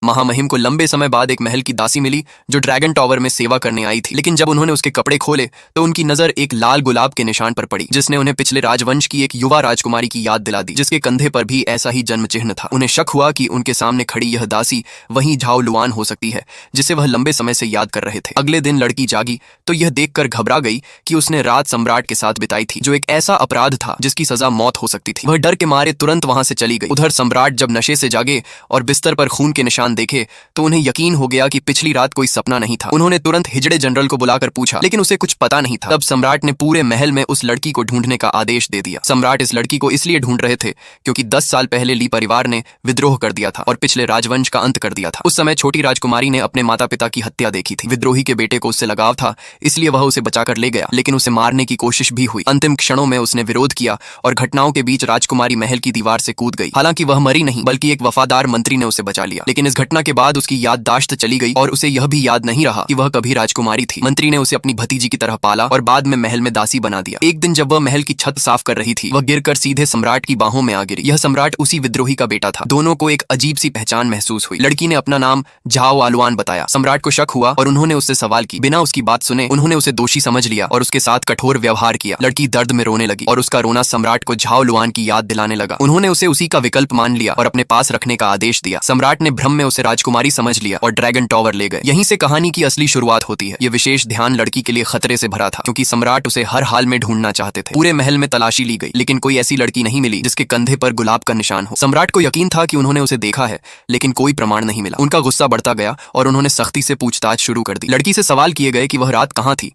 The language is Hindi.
महामहिम को लंबे समय बाद एक महल की दासी मिली जो ड्रैगन टॉवर में सेवा करने आई थी। लेकिन जब उन्होंने उसके कपड़े खोले तो उनकी नजर एक लाल गुलाब के निशान पर पड़ी, जिसने उन्हें पिछले राजवंश की एक युवा राजकुमारी की याद दिला दी, जिसके कंधे पर भी ऐसा ही जन्म चिन्ह था। उन्हें शक हुआ कि उनके सामने खड़ी यह दासी वही झाओ लुआन हो सकती है जिसे वह लंबे समय से याद कर रहे थे। अगले दिन लड़की जागी तो यह देखकर घबरा गई कि उसने रात सम्राट के साथ बिताई थी, जो एक ऐसा अपराध था जिसकी सजा मौत हो सकती थी। वह डर के मारे तुरंत वहां से चली गई। उधर सम्राट जब नशे से जागे और बिस्तर पर खून के निशान देखे तो उन्हें यकीन हो गया कि पिछली रात कोई सपना नहीं था। उन्होंने तुरंत हिजड़े जनरल को बुलाकर पूछा, लेकिन उसे कुछ पता नहीं था। तब सम्राट ने पूरे महल में उस लड़की को ढूंढने का आदेश दे दिया। सम्राट इस लड़की को इसलिए ढूंढ रहे थे क्योंकि 10 साल पहले ली परिवार ने विद्रोह कर दिया था और पिछले राजवंश का अंत कर दिया था। उस समय छोटी राजकुमारी ने अपने माता पिता की हत्या देखी थी। विद्रोही के बेटे को उससे लगाव था, इसलिए वह उसे बचाकर ले गया, लेकिन उसे मारने की कोशिश भी हुई। अंतिम क्षणों में उसने विरोध किया और घटनाओं के बीच राजकुमारी महल की दीवार से कूद गई। हालांकि वह मरी नहीं, बल्कि एक वफादार मंत्री ने उसे बचा लिया। लेकिन इस घटना के बाद उसकी याददाश्त चली गई और उसे यह भी याद नहीं रहा कि वह कभी राजकुमारी थी। मंत्री ने उसे अपनी भतीजी की तरह पाला और बाद में महल में दासी बना दिया। एक दिन जब वह महल की छत साफ कर रही थी, वह गिरकर सीधे सम्राट की बाहों में आ गिरी। यह सम्राट उसी विद्रोही का बेटा था। दोनों को एक अजीब सी पहचान महसूस हुई। लड़की ने अपना नाम झाओ आलुआन बताया। सम्राट को शक हुआ और उन्होंने उससे सवाल की। बिना उसकी बात सुने उन्होंने उसे दोषी समझ लिया और उसके साथ कठोर व्यवहार किया। लड़की दर्द में रोने लगी और उसका रोना सम्राट को झाओ लुआन की याद दिलाने लगा। उन्होंने उसे उसी का विकल्प मान लिया और अपने पास रखने का आदेश दिया। सम्राट ने भ्रम में उसे राजकुमारी समझ लिया और ड्रैगन टॉवर ले गए। यहीं से कहानी की असली शुरुआत होती है। यह विशेष ध्यान लड़की के लिए खतरे से भरा था, क्योंकि सम्राट उसे हर हाल में ढूंढना चाहते थे। पूरे महल में तलाशी ली गई, लेकिन कोई ऐसी लड़की नहीं मिली जिसके कंधे पर गुलाब का निशान हो। सम्राट को यकीन था कि उन्होंने उसे देखा है, लेकिन कोई प्रमाण नहीं मिला। उनका गुस्सा बढ़ता गया और उन्होंने सख्ती से पूछताछ शुरू कर दी। लड़की से सवाल किए गए कि वह रात कहाँ थी,